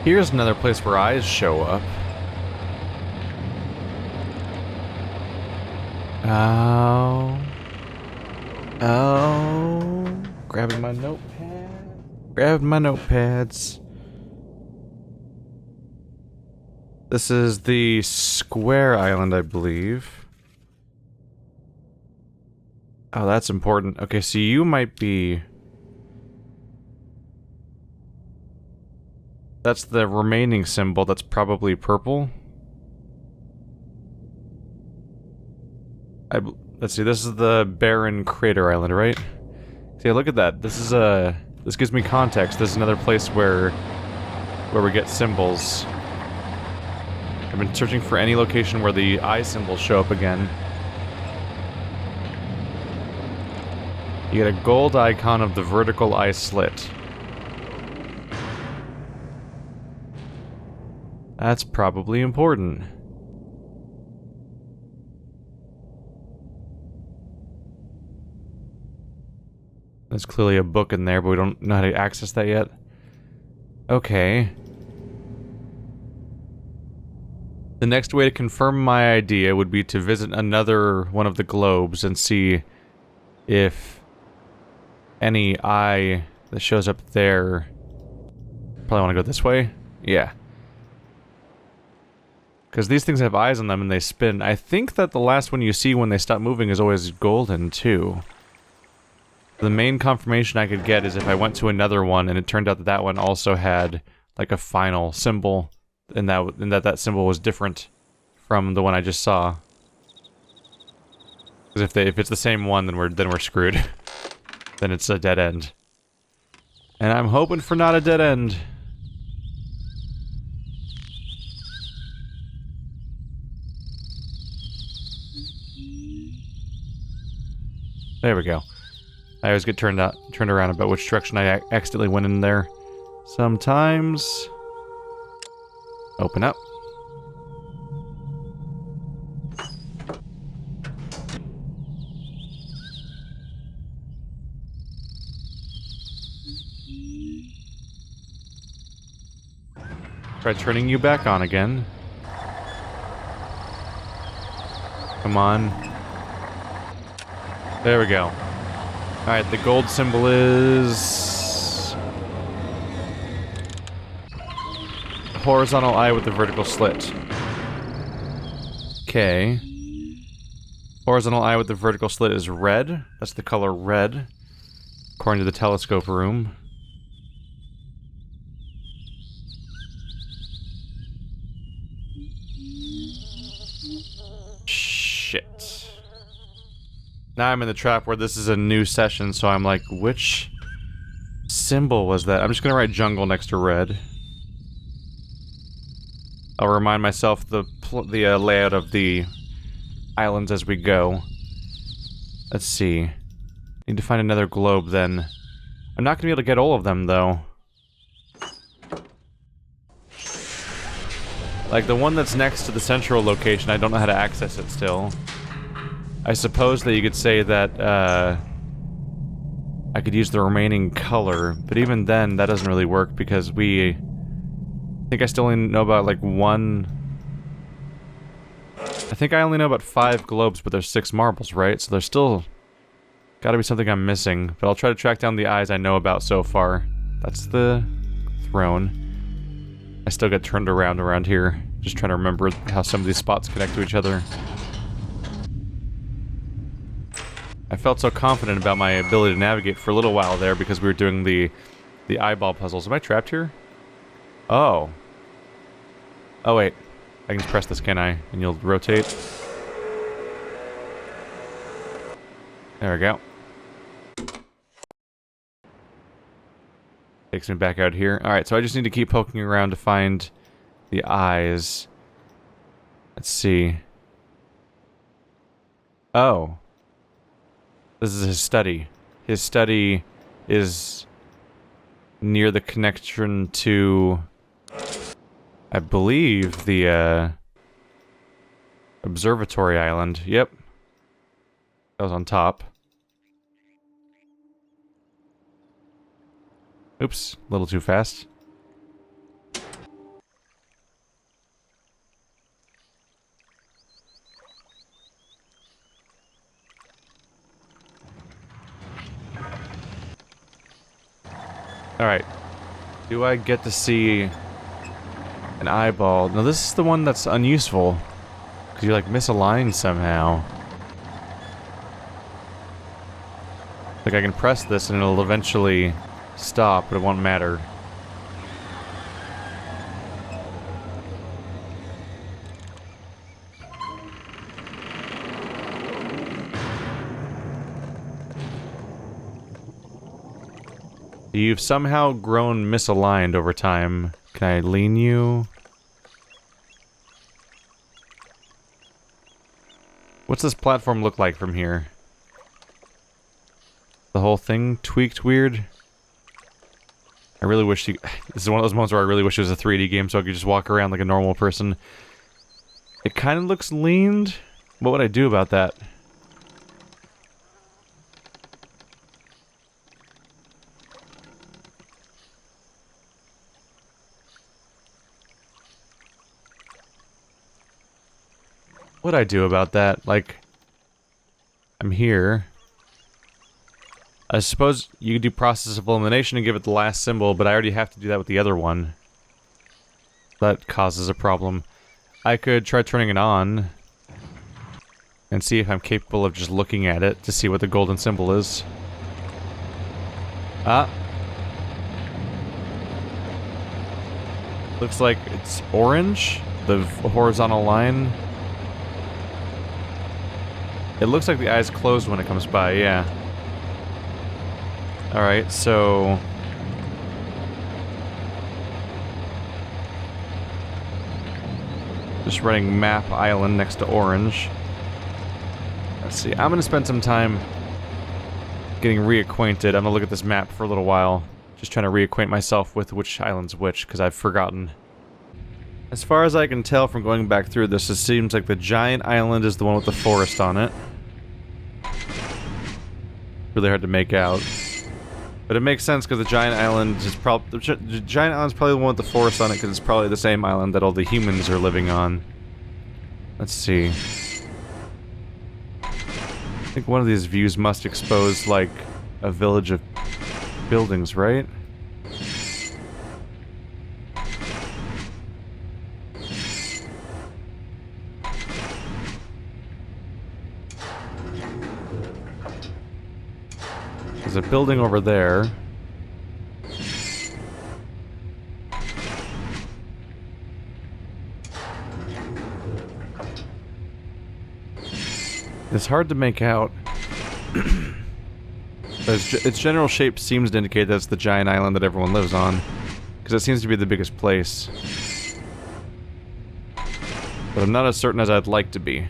Here's another place where eyes show up. Oh. Oh. Grabbing my notepad. Grabbing my notepads. This is the square island, I believe. Oh, that's important. Okay, so you might be... That's the remaining symbol. That's probably purple. Let's see, this is the barren crater island, right? See, look at that. This is this gives me context. This is another place where we get symbols. I've been searching for any location where the eye symbols show up again. You get a gold icon of the vertical eye slit. That's probably important. There's clearly a book in there, but we don't know how to access that yet. Okay. The next way to confirm my idea would be to visit another one of the globes and see if any eye that shows up there... Probably want to go this way? Yeah. Because these things have eyes on them and they spin. I think that the last one you see when they stop moving is always golden, too. The main confirmation I could get is if I went to another one and it turned out that that one also had, like, a final symbol, and that symbol was different from the one I just saw. Because if it's the same one, then we're screwed. Then it's a dead end. And I'm hoping for not a dead end. There we go. I always get turned around about which direction I accidentally went in there. Sometimes... Open up. Try turning you back on again. Come on. There we go. Alright, the gold symbol is... horizontal eye with the vertical slit. Okay. Horizontal eye with the vertical slit is red. That's the color red, according to the telescope room. Shit. Now I'm in the trap where this is a new session, so I'm like, which symbol was that? I'm just gonna write jungle next to red. I'll remind myself the layout of the islands as we go. Let's see. Need to find another globe then. I'm not gonna be able to get all of them though. Like the one that's next to the central location, I don't know how to access it still. I suppose that you could say that, I could use the remaining color, but even then, that doesn't really work because I think I still only know about, like, one... I think I only know about 5 globes, but there's 6 marbles, right? So there's still gotta be something I'm missing, but I'll try to track down the eyes I know about so far. That's the throne. I still get turned around here, just trying to remember how some of these spots connect to each other. I felt so confident about my ability to navigate for a little while there because we were doing the eyeball puzzles. Am I trapped here? Oh. Oh wait. I can just press this, can I? And you'll rotate. There we go. Takes me back out here. Alright, so I just need to keep poking around to find the eyes. Let's see. Oh. This is his study. His study is near the connection to, I believe, the observatory island. Yep. That was on top. Oops, a little too fast. Alright. Do I get to see an eyeball? No, this is the one that's unuseful. Because you're like misaligned somehow. Like I can press this and it'll eventually stop, but it won't matter. You've somehow grown misaligned over time. Can I lean you? What's this platform look like from here? The whole thing tweaked weird? I really wish you... This is one of those moments where I really wish it was a 3D game so I could just walk around like a normal person. It kind of looks leaned. What would I do about that? What would I do about that? Like, I'm here. I suppose you could do process of elimination and give it the last symbol, but I already have to do that with the other one. That causes a problem. I could try turning it on and see if I'm capable of just looking at it to see what the golden symbol is. Ah. Looks like it's orange, the horizontal line. It looks like the eye's closed when it comes by, yeah. Alright, so... Just running map island next to orange. Let's see, I'm gonna spend some time getting reacquainted. I'm gonna look at this map for a little while. Just trying to reacquaint myself with which island's which, because I've forgotten. As far as I can tell from going back through this, it seems like the giant island is the one with the forest on it. Really hard to make out. But it makes sense because the giant island is probably... The giant island's probably the one with the forest on it because it's probably the same island that all the humans are living on. Let's see. I think one of these views must expose, like, a village of buildings, right? There's a building over there. It's hard to make out. Its general shape seems to indicate that it's the giant island that everyone lives on, because it seems to be the biggest place. But I'm not as certain as I'd like to be.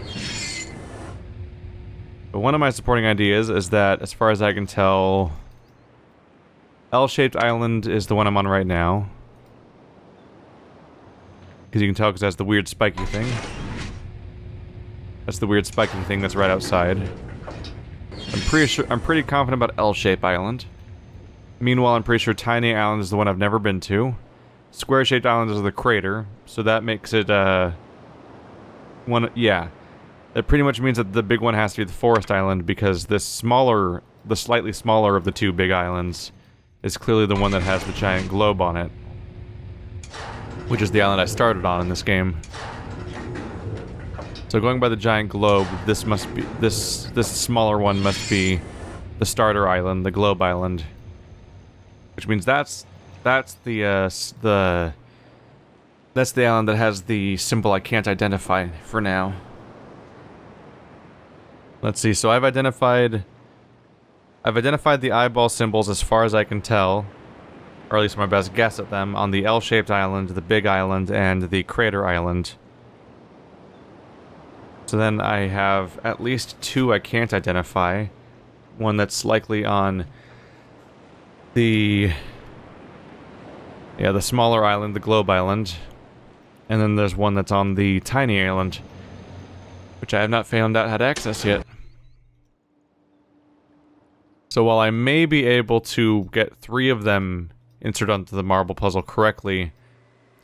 But one of my supporting ideas is that, as far as I can tell, L-shaped island is the one I'm on right now. Because you can tell because it has the weird spiky thing. That's the weird spiky thing that's right outside. I'm pretty confident about L-shaped island. Meanwhile, I'm pretty sure Tiny Island is the one I've never been to. Square-shaped island is the crater, so that makes it, one, yeah. That pretty much means that the big one has to be the forest island, because this smaller, the slightly smaller of the two big islands is clearly the one that has the giant globe on it. Which is the island I started on in this game. So going by the giant globe, this must be, this smaller one must be the starter island, the globe island. Which means that's the island that has the symbol I can't identify for now. Let's see, so I've identified the eyeball symbols as far as I can tell, or at least my best guess at them, on the L-shaped island, the big island, and the crater island. So then I have at least two I can't identify. One that's likely on the smaller island, the globe island. And then there's one that's on the tiny island, which I have not found out how to access yet. So while I may be able to get 3 of them inserted onto the marble puzzle correctly,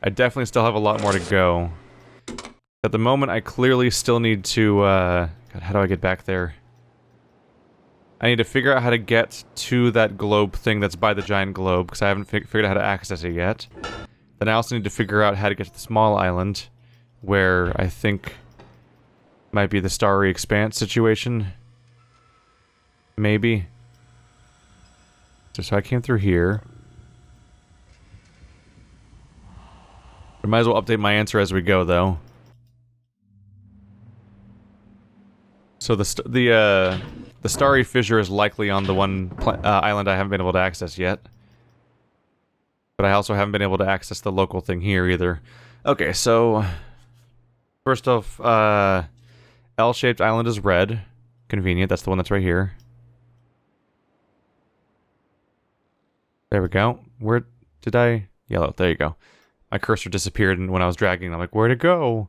I definitely still have a lot more to go. At the moment, I clearly still need to, God, how do I get back there? I need to figure out how to get to that globe thing that's by the giant globe, because I haven't figured out how to access it yet. Then I also need to figure out how to get to the small island, where I think might be the starry expanse situation. Maybe. So I came through here. I might as well update my answer as we go, though. So the starry fissure is likely on the one island I haven't been able to access yet. But I also haven't been able to access the local thing here either. Okay, so first off, L-shaped island is red. Convenient, that's the one that's right here. There we go. Where did I... Yellow, there you go. My cursor disappeared when I was dragging. I'm like, where'd it go?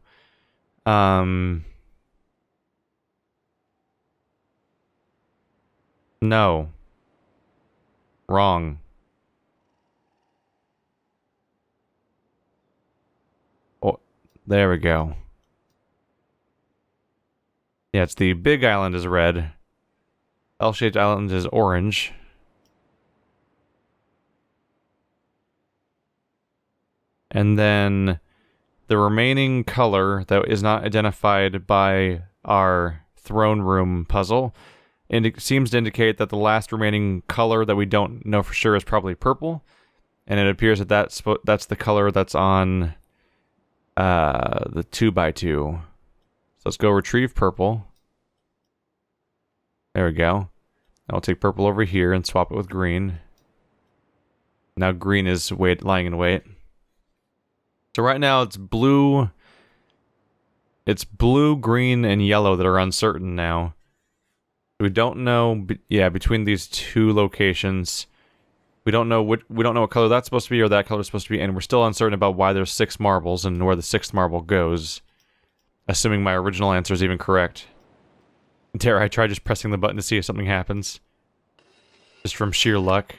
No. Wrong. Oh, there we go. Yeah, it's the big island is red. L-shaped island is orange. And then the remaining color that is not identified by our throne room puzzle seems to indicate that the last remaining color that we don't know for sure is probably purple. And it appears that that's the color that's on the 2x2. So let's go retrieve purple. There we go. I'll take purple over here and swap it with green. Now green is lying in wait. So right now it's blue. It's blue, green, and yellow that are uncertain now. We don't know, yeah, between these two locations. We don't know what color that's supposed to be or that color is supposed to be, and we're still uncertain about why there's 6 marbles and where the 6th marble goes. Assuming my original answer is even correct. Dare I try just pressing the button to see if something happens. Just from sheer luck.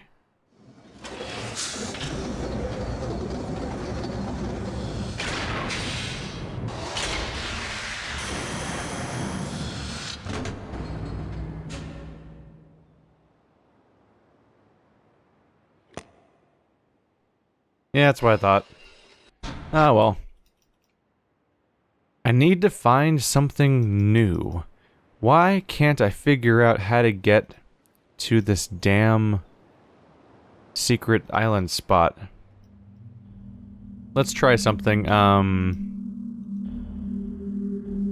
Yeah, that's what I thought. Ah, well. I need to find something new. Why can't I figure out how to get to this damn secret island spot? Let's try something.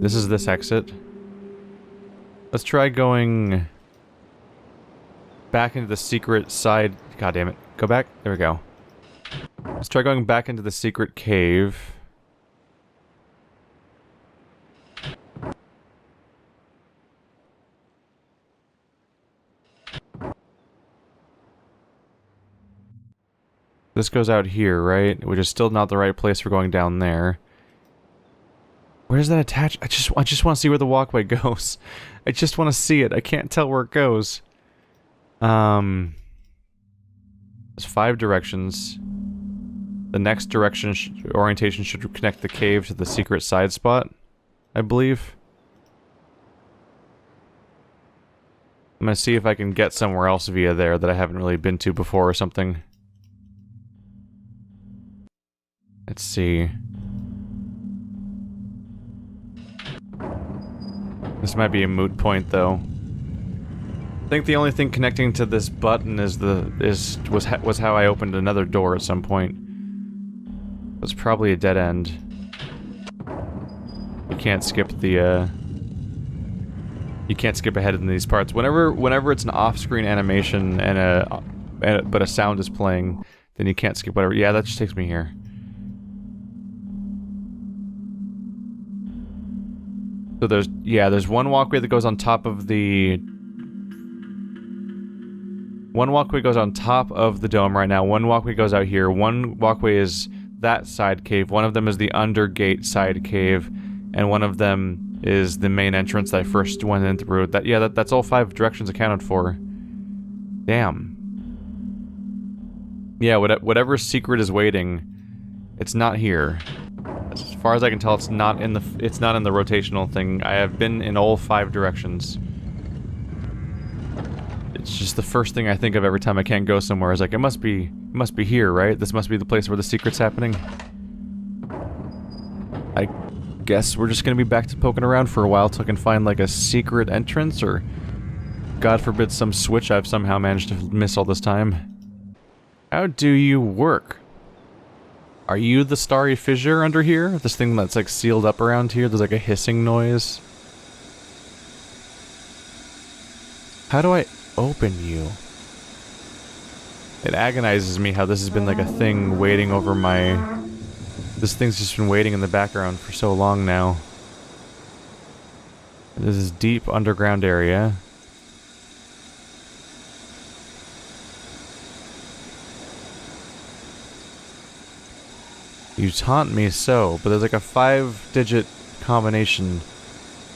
This is this exit. Let's try going back into the secret side. God damn it. Go back. There we go. Let's try going back into the secret cave. This goes out here, right? Which is still not the right place for going down there. Where does that attach? I just want to see where the walkway goes. I just want to see it. I can't tell where it goes. There's 5 directions. The next direction orientation should connect the cave to the secret side spot, I believe. I'm gonna see if I can get somewhere else via there that I haven't really been to before or something. Let's see. This might be a moot point, though. I think the only thing connecting to this button was how I opened another door at some point. It was probably a dead end. You can't skip the you can't skip ahead in these parts. Whenever it's an off-screen animation but a sound is playing, then you can't skip whatever. Yeah, that just takes me here. So there's one walkway that goes on top of the... One walkway goes on top of the dome right now, one walkway goes out here, one walkway is that side cave, one of them is the undergate side cave, and one of them is the main entrance that I first went in through. That's all 5 directions accounted for. Damn. Yeah, whatever secret is waiting, it's not here. As far as I can tell, it's not in the rotational thing. I have been in all 5 directions. It's just the first thing I think of every time I can't go somewhere. Is like, it must be here, right? This must be the place where the secret's happening. I guess we're just gonna be back to poking around for a while till I can find like a secret entrance, or God forbid some switch I've somehow managed to miss all this time. How do you work? Are you the starry fissure under here? This thing that's like sealed up around here? There's like a hissing noise. How do I open you? It agonizes me how this has been like a thing waiting over my... This thing's just been waiting in the background for so long now. This is deep underground area. You taunt me so, but there's like a 5-digit combination.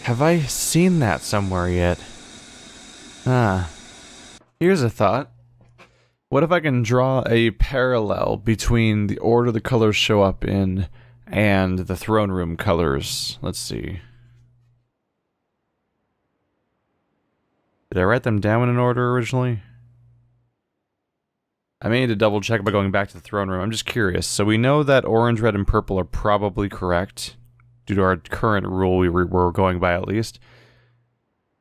Have I seen that somewhere yet? Ah. Here's a thought. What if I can draw a parallel between the order the colors show up in and the throne room colors? Let's see. Did I write them down in an order originally? I may need to double check by going back to the throne room. I'm just curious. So we know that orange, red, and purple are probably correct, due to our current rule we were going by at least.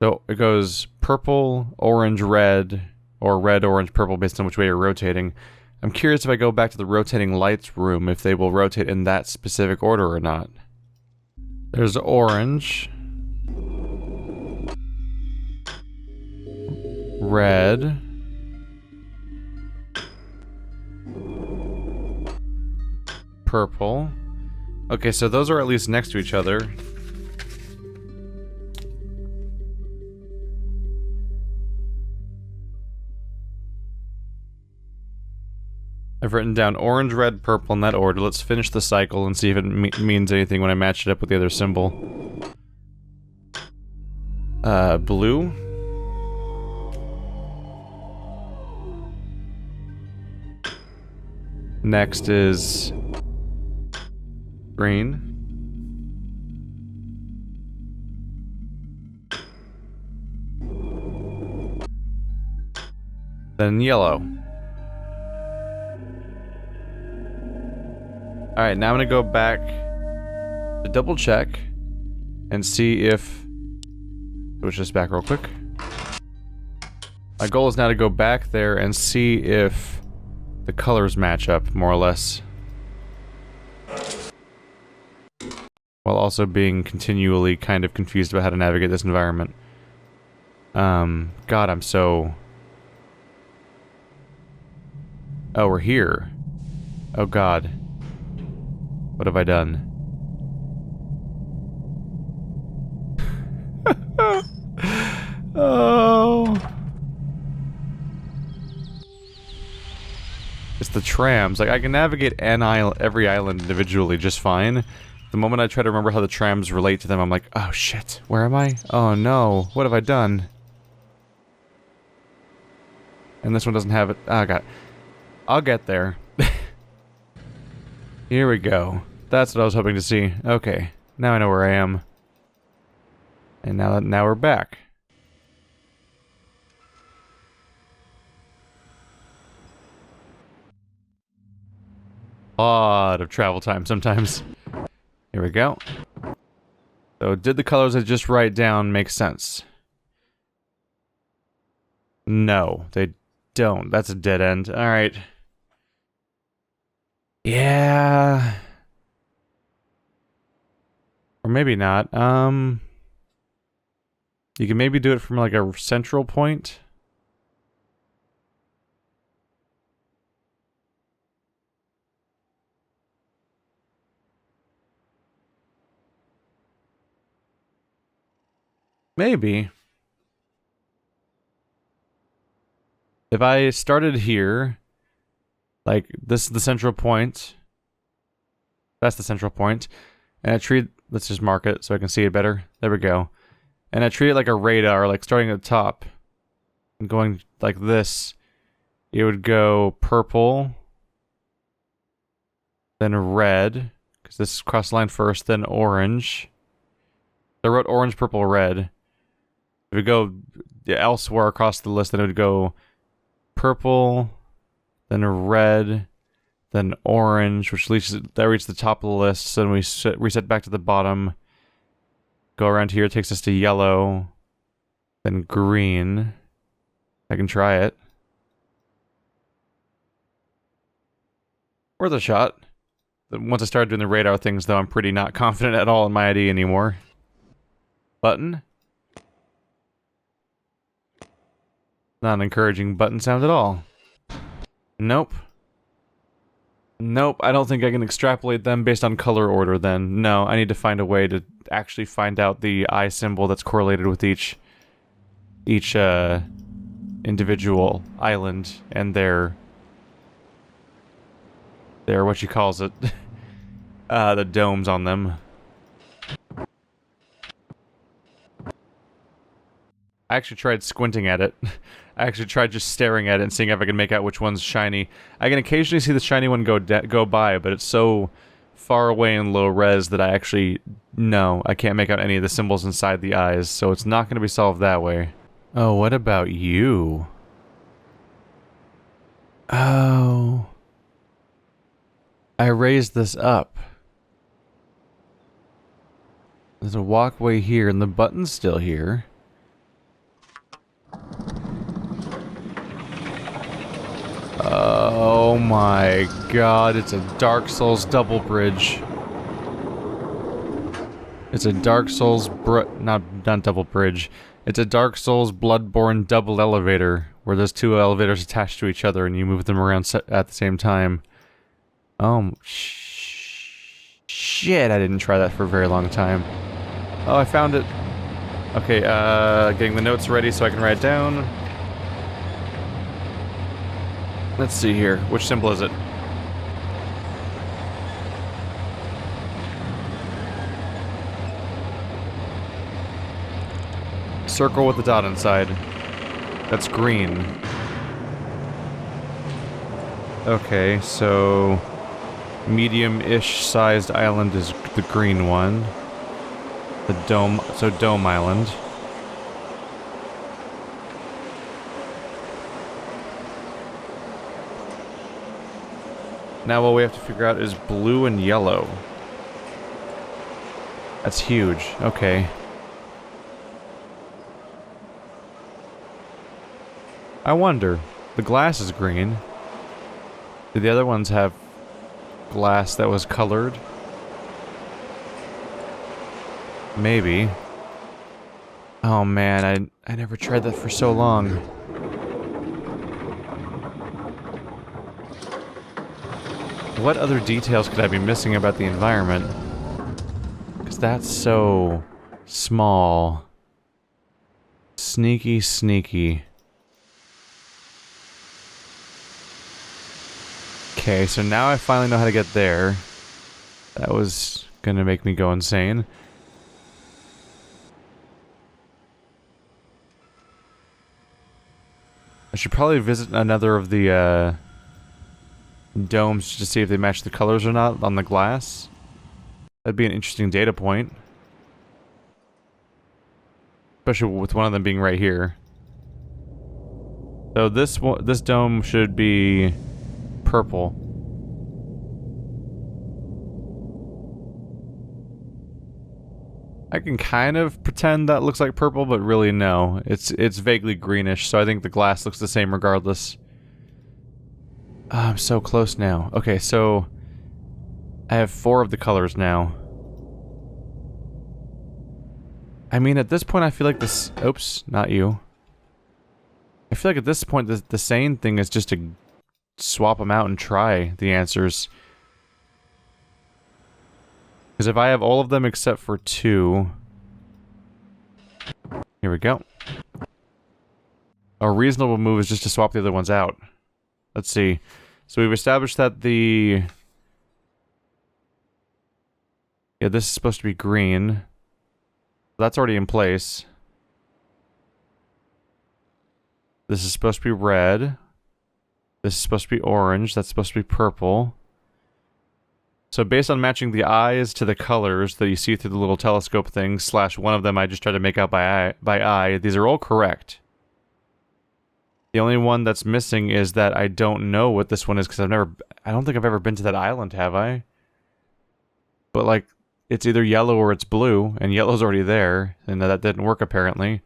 So it goes purple, orange, red, or red, orange, purple based on which way you're rotating. I'm curious if I go back to the rotating lights room if they will rotate in that specific order or not. There's orange. Red. Purple. Okay, so those are at least next to each other. I've written down orange, red, purple in that order. Let's finish the cycle and see if it means anything when I match it up with the other symbol. Blue. Next is green. Then yellow. Alright, now I'm gonna go back to double check and see if... Switch this back real quick. My goal is now to go back there and see if the colors match up, more or less. While also being continually kind of confused about how to navigate this environment. God, I'm so... Oh, we're here. Oh God. What have I done? Oh. It's the trams. Like, I can navigate every island individually just fine. The moment I try to remember how the trams relate to them, I'm like, oh shit, where am I? Oh no, what have I done? And this one doesn't have it. Oh god. I'll get there. Here we go. That's what I was hoping to see. Okay, now I know where I am. And now we're back. Lot of travel time sometimes. Here we go. So did the colors I just write down make sense? No, they don't. That's a dead end. Alright. Yeah. Or maybe not. You can maybe do it from like a central point. Maybe. If I started here, like this is the central point. That's the central point. And I treat, let's just mark it so I can see it better. There we go. And I treat it like a radar, like starting at the top and going like this. It would go purple, then red, because this is cross line first, then orange. I wrote orange, purple, red. If we go elsewhere across the list, then it would go purple, then red, then orange, which reaches the top of the list. So then we reset back to the bottom. Go around here, it takes us to yellow, then green. I can try it. Worth a shot. Once I started doing the radar things, though, I'm pretty not confident at all in my ID anymore. Button? Not an encouraging button sound at all. Nope. Nope, I don't think I can extrapolate them based on color order then. No, I need to find a way to actually find out the eye symbol that's correlated with each individual island and their what you calls it, the domes on them. I actually tried squinting at it. I actually tried just staring at it and seeing if I could make out which one's shiny. I can occasionally see the shiny one go by, but it's so far away in low res that I can't make out any of the symbols inside the eyes, so it's not going to be solved that way. Oh, what about you? Oh. I raised this up. There's a walkway here, and the button's still here. Oh my god, it's a Dark Souls double bridge. It's a Dark Souls not double bridge. It's a Dark Souls Bloodborne double elevator, where there's two elevators attached to each other and you move them around at the same time. Oh, shit, I didn't try that for a very long time. Oh, I found it. Okay, getting the notes ready so I can write down. Let's see here. Which symbol is it? Circle with the dot inside. That's green. Okay, so medium-ish sized island is the green one. The dome, so Dome Island. Now what we have to figure out is blue and yellow. That's huge. Okay. I wonder. The glass is green. Did the other ones have glass that was colored? Maybe. Oh man, I never tried that for so long. What other details could I be missing about the environment? Because that's so small. Sneaky, sneaky. Okay, so now I finally know how to get there. That was gonna make me go insane. I should probably visit another of the domes to see if they match the colors or not on the glass. That'd be an interesting data point. Especially with one of them being right here. So this dome should be purple. I can kind of pretend that looks like purple, but really no. It's vaguely greenish, so I think the glass looks the same regardless. I'm so close now. Okay, so I have 4 of the colors now. I mean, at this point I feel like this... Oops, not you. I feel like at this point the sane thing is just to swap them out and try the answers. Because if I have all of them except for 2... Here we go. A reasonable move is just to swap the other ones out. Let's see. So we've established that the... Yeah, this is supposed to be green. That's already in place. This is supposed to be red. This is supposed to be orange. That's supposed to be purple. So based on matching the eyes to the colors that you see through the little telescope thing, / one of them I just tried to make out by eye, these are all correct. The only one that's missing is that I don't know what this one is because I don't think I've ever been to that island, have I? But like, it's either yellow or it's blue, and yellow's already there, and that didn't work apparently.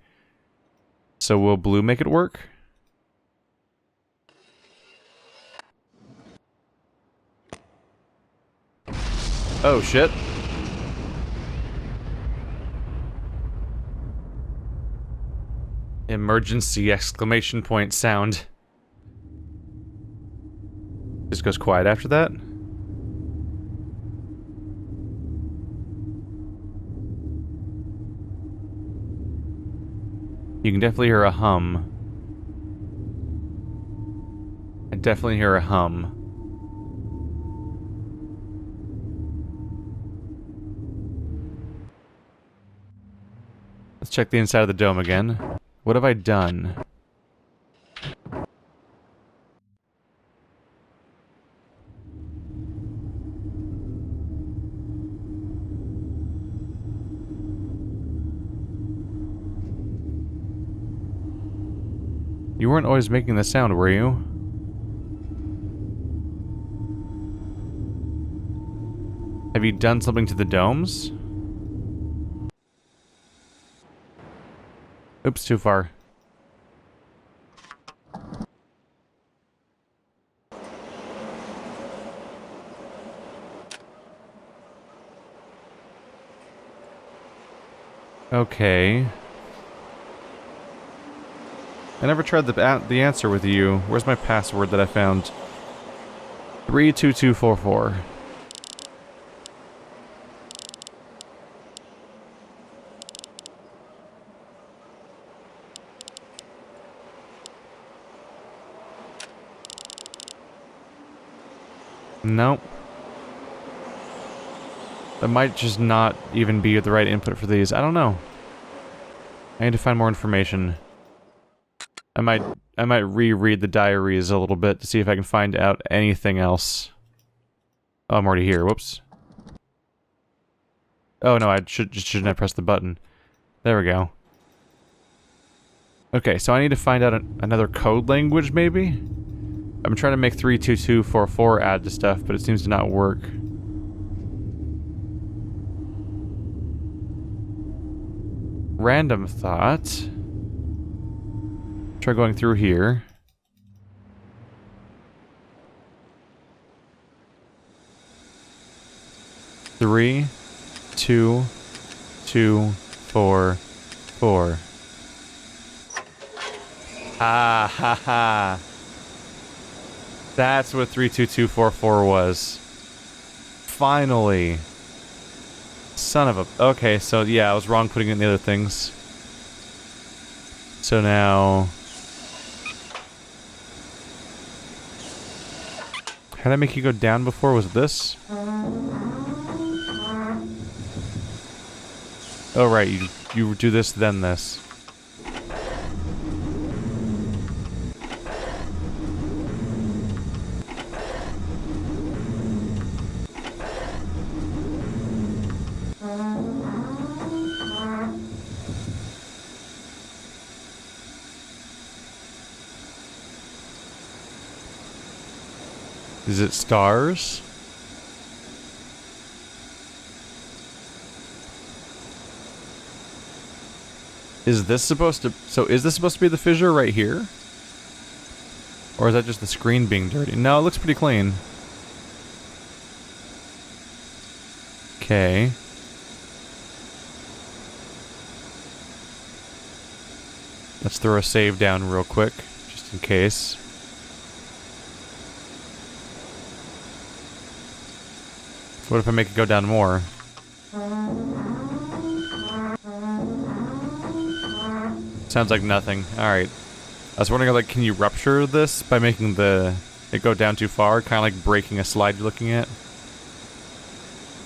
So will blue make it work? Oh shit. Emergency exclamation point sound. Just goes quiet after that. You can definitely hear a hum. I definitely hear a hum. Let's check the inside of the dome again. What have I done? You weren't always making the sound, were you? Have you done something to the domes? Oops, too far. Okay. I never tried the answer with you. Where's my password that I found? 32244. Nope. That might just not even be the right input for these. I don't know. I need to find more information. I might reread the diaries a little bit to see if I can find out anything else. Oh, I'm already here. Whoops. Oh no, I shouldn't have pressed the button. There we go. Okay, so I need to find out another code language, maybe? I'm trying to make 32244 add to stuff, but it seems to not work. Random thought. Try going through here. Three, two, two, four, four. Ah, ha, ha. That's what 32244 was. Finally. Son of a... Okay, so yeah, I was wrong putting it in the other things. So now... How did I make you go down before? Was it this? Oh right, you do this, then this. Is it stars? Is this supposed to... So is this supposed to be the fissure right here? Or is that just the screen being dirty? No, it looks pretty clean. Okay. Let's throw a save down real quick, just in case. What if I make it go down more? Sounds like nothing. Alright. I was wondering, like, can you rupture this by making it go down too far? Kind of like breaking a slide you're looking at?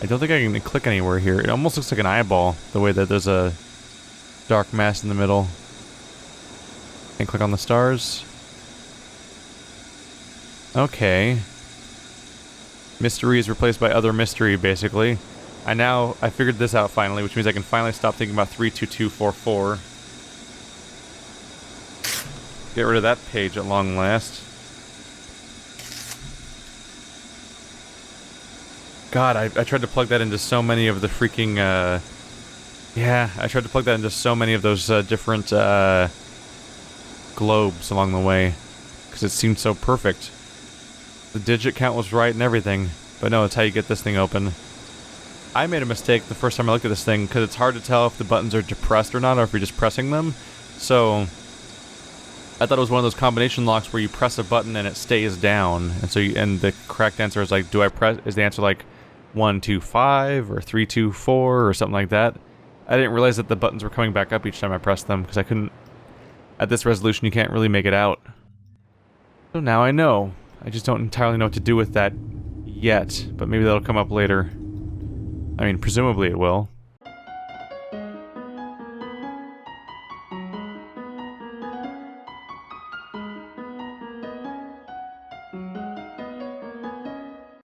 I don't think I can click anywhere here. It almost looks like an eyeball, the way that there's a dark mass in the middle. And click on the stars. Okay. Mystery is replaced by other mystery, basically. I figured this out finally, which means I can finally stop thinking about 32244. Get rid of that page at long last. God, I tried to plug that into so many of the freaking, yeah, I tried to plug that into so many of those, different, globes along the way. Because it seemed so perfect. The digit count was right and everything. But no, it's how you get this thing open. I made a mistake the first time I looked at this thing, because it's hard to tell if the buttons are depressed or not, or if you're just pressing them. So I thought it was one of those combination locks where you press a button and it stays down. And so and the correct answer is like, is the answer like 1, 2, 5 or 3, 2, 4 or something like that? I didn't realize that the buttons were coming back up each time I pressed them, because I couldn't, at this resolution you can't really make it out. So now I know. I just don't entirely know what to do with that yet, but maybe that'll come up later. I mean, presumably it will.